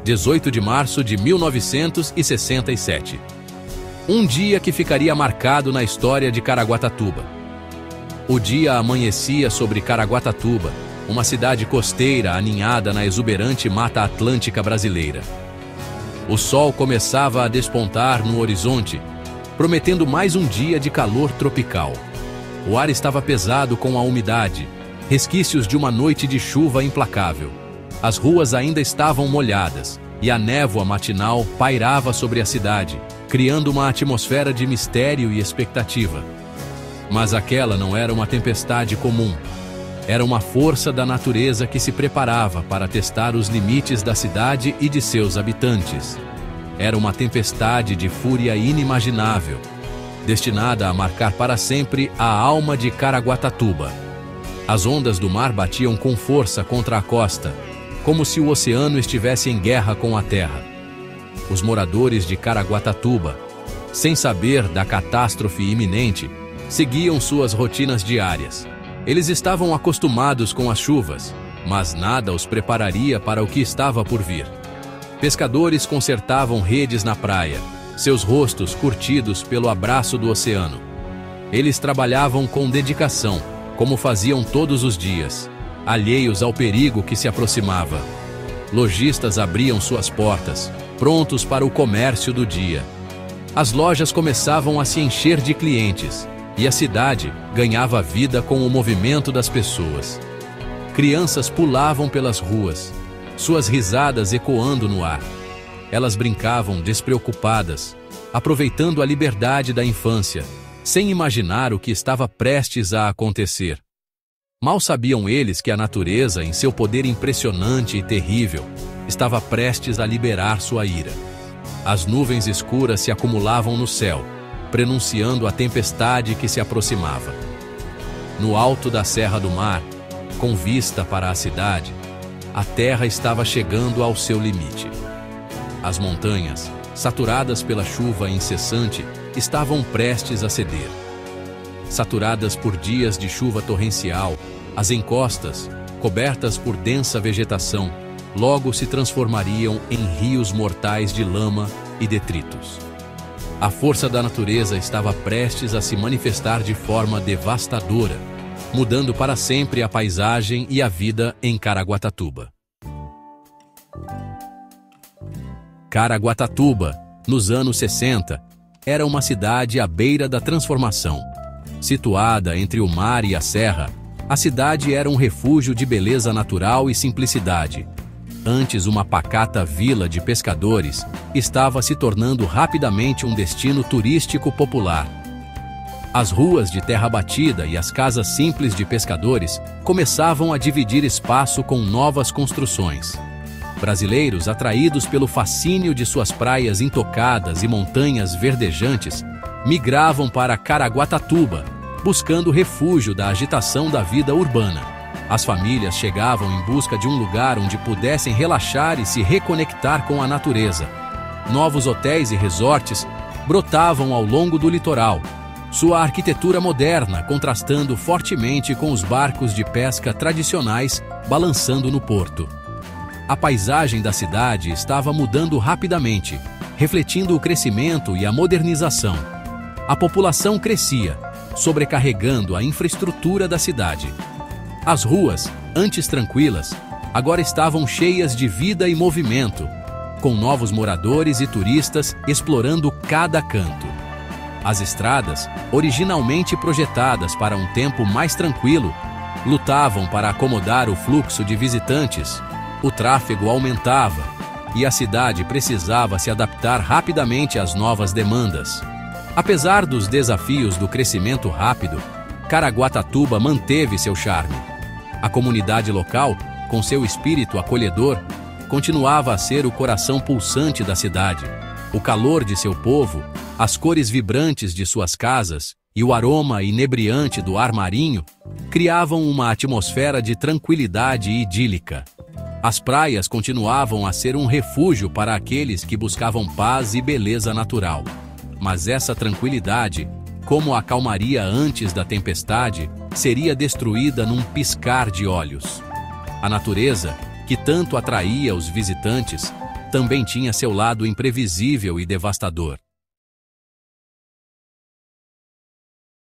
18 de março de 1967. Um dia que ficaria marcado na história de Caraguatatuba. O dia amanhecia sobre Caraguatatuba, uma cidade costeira aninhada na exuberante Mata Atlântica brasileira. O sol começava a despontar no horizonte, prometendo mais um dia de calor tropical. O ar estava pesado com a umidade, resquícios de uma noite de chuva implacável. As ruas ainda estavam molhadas, e a névoa matinal pairava sobre a cidade, criando uma atmosfera de mistério e expectativa. Mas aquela não era uma tempestade comum. Era uma força da natureza que se preparava para testar os limites da cidade e de seus habitantes. Era uma tempestade de fúria inimaginável, destinada a marcar para sempre a alma de Caraguatatuba. As ondas do mar batiam com força contra a costa, como se o oceano estivesse em guerra com a terra. Os moradores de Caraguatatuba, sem saber da catástrofe iminente, seguiam suas rotinas diárias. Eles estavam acostumados com as chuvas, mas nada os prepararia para o que estava por vir. Pescadores consertavam redes na praia, seus rostos curtidos pelo abraço do oceano. Eles trabalhavam com dedicação, como faziam todos os dias, alheios ao perigo que se aproximava. Lojistas abriam suas portas, prontos para o comércio do dia. As lojas começavam a se encher de clientes, e a cidade ganhava vida com o movimento das pessoas. Crianças pulavam pelas ruas, suas risadas ecoando no ar. Elas brincavam despreocupadas, aproveitando a liberdade da infância, sem imaginar o que estava prestes a acontecer. Mal sabiam eles que a natureza, em seu poder impressionante e terrível, estava prestes a liberar sua ira. As nuvens escuras se acumulavam no céu, prenunciando a tempestade que se aproximava. No alto da Serra do Mar, com vista para a cidade, a terra estava chegando ao seu limite. As montanhas, saturadas pela chuva incessante, estavam prestes a ceder. Saturadas por dias de chuva torrencial, as encostas, cobertas por densa vegetação, logo se transformariam em rios mortais de lama e detritos. A força da natureza estava prestes a se manifestar de forma devastadora, mudando para sempre a paisagem e a vida em Caraguatatuba. Caraguatatuba, nos anos 60, era uma cidade à beira da transformação. Situada entre o mar e a serra, a cidade era um refúgio de beleza natural e simplicidade. Antes uma pacata vila de pescadores, estava se tornando rapidamente um destino turístico popular. As ruas de terra batida e as casas simples de pescadores começavam a dividir espaço com novas construções. Brasileiros, atraídos pelo fascínio de suas praias intocadas e montanhas verdejantes, migravam para Caraguatatuba, buscando refúgio da agitação da vida urbana. As famílias chegavam em busca de um lugar onde pudessem relaxar e se reconectar com a natureza. Novos hotéis e resorts brotavam ao longo do litoral, sua arquitetura moderna contrastando fortemente com os barcos de pesca tradicionais balançando no porto. A paisagem da cidade estava mudando rapidamente, refletindo o crescimento e a modernização. A população crescia, sobrecarregando a infraestrutura da cidade. As ruas, antes tranquilas, agora estavam cheias de vida e movimento, com novos moradores e turistas explorando cada canto. As estradas, originalmente projetadas para um tempo mais tranquilo, lutavam para acomodar o fluxo de visitantes. O tráfego aumentava e a cidade precisava se adaptar rapidamente às novas demandas. Apesar dos desafios do crescimento rápido, Caraguatatuba manteve seu charme. A comunidade local, com seu espírito acolhedor, continuava a ser o coração pulsante da cidade. O calor de seu povo, as cores vibrantes de suas casas e o aroma inebriante do ar marinho criavam uma atmosfera de tranquilidade idílica. As praias continuavam a ser um refúgio para aqueles que buscavam paz e beleza natural. Mas essa tranquilidade, como a calmaria antes da tempestade, seria destruída num piscar de olhos. A natureza, que tanto atraía os visitantes, também tinha seu lado imprevisível e devastador.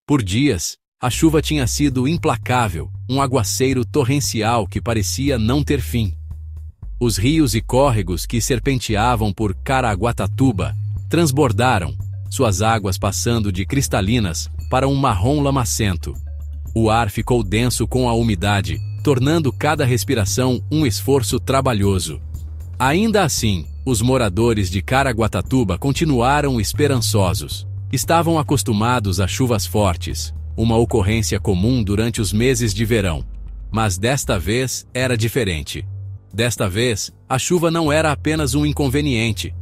Por dias, a chuva tinha sido implacável, um aguaceiro torrencial que parecia não ter fim. Os rios e córregos que serpenteavam por Caraguatatuba transbordaram, suas águas passando de cristalinas para um marrom lamacento. O ar ficou denso com a umidade, tornando cada respiração um esforço trabalhoso. Ainda assim, os moradores de Caraguatatuba continuaram esperançosos. Estavam acostumados a chuvas fortes, uma ocorrência comum durante os meses de verão. Mas desta vez era diferente. Desta vez, a chuva não era apenas um inconveniente.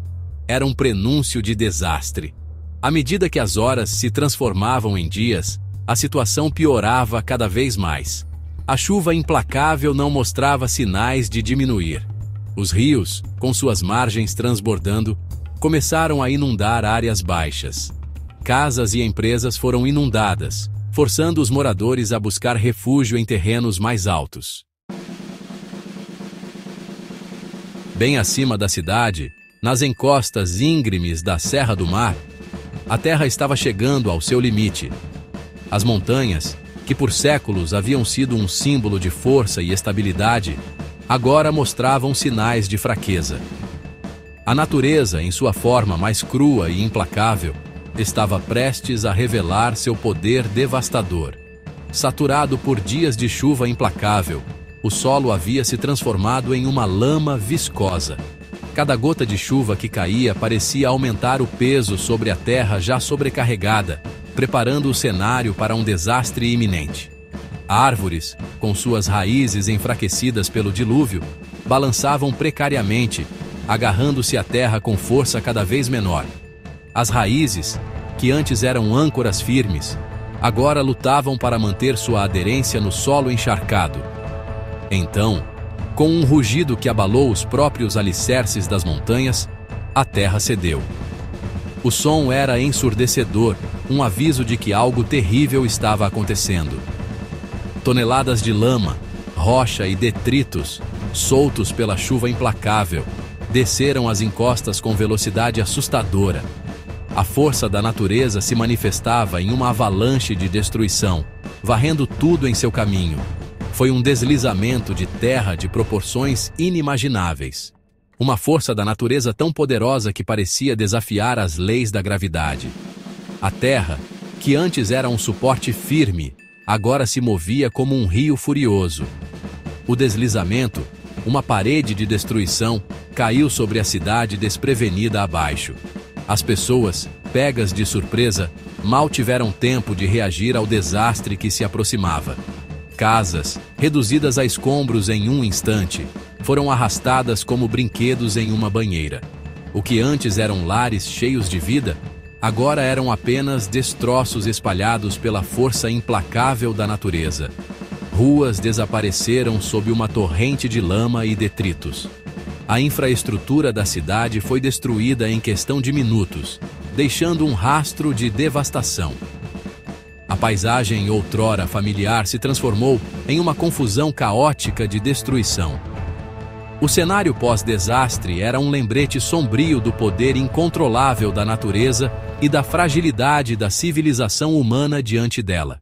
Era um prenúncio de desastre. À medida que as horas se transformavam em dias, a situação piorava cada vez mais. A chuva implacável não mostrava sinais de diminuir. Os rios, com suas margens transbordando, começaram a inundar áreas baixas. Casas e empresas foram inundadas, forçando os moradores a buscar refúgio em terrenos mais altos. Bem acima da cidade, nas encostas íngremes da Serra do Mar, a terra estava chegando ao seu limite. As montanhas, que por séculos haviam sido um símbolo de força e estabilidade, agora mostravam sinais de fraqueza. A natureza, em sua forma mais crua e implacável, estava prestes a revelar seu poder devastador. Saturado por dias de chuva implacável, o solo havia se transformado em uma lama viscosa. Cada gota de chuva que caía parecia aumentar o peso sobre a terra já sobrecarregada, preparando o cenário para um desastre iminente. Árvores, com suas raízes enfraquecidas pelo dilúvio, balançavam precariamente, agarrando-se à terra com força cada vez menor. As raízes, que antes eram âncoras firmes, agora lutavam para manter sua aderência no solo encharcado. Então, com um rugido que abalou os próprios alicerces das montanhas, a terra cedeu. O som era ensurdecedor, um aviso de que algo terrível estava acontecendo. Toneladas de lama, rocha e detritos, soltos pela chuva implacável, desceram as encostas com velocidade assustadora. A força da natureza se manifestava em uma avalanche de destruição, varrendo tudo em seu caminho. Foi um deslizamento de terra de proporções inimagináveis. Uma força da natureza tão poderosa que parecia desafiar as leis da gravidade. A terra, que antes era um suporte firme, agora se movia como um rio furioso. O deslizamento, uma parede de destruição, caiu sobre a cidade desprevenida abaixo. As pessoas, pegas de surpresa, mal tiveram tempo de reagir ao desastre que se aproximava. Casas, reduzidas a escombros em um instante, foram arrastadas como brinquedos em uma banheira. O que antes eram lares cheios de vida, agora eram apenas destroços espalhados pela força implacável da natureza. Ruas desapareceram sob uma torrente de lama e detritos. A infraestrutura da cidade foi destruída em questão de minutos, deixando um rastro de devastação. A paisagem outrora familiar se transformou em uma confusão caótica de destruição. O cenário pós-desastre era um lembrete sombrio do poder incontrolável da natureza e da fragilidade da civilização humana diante dela.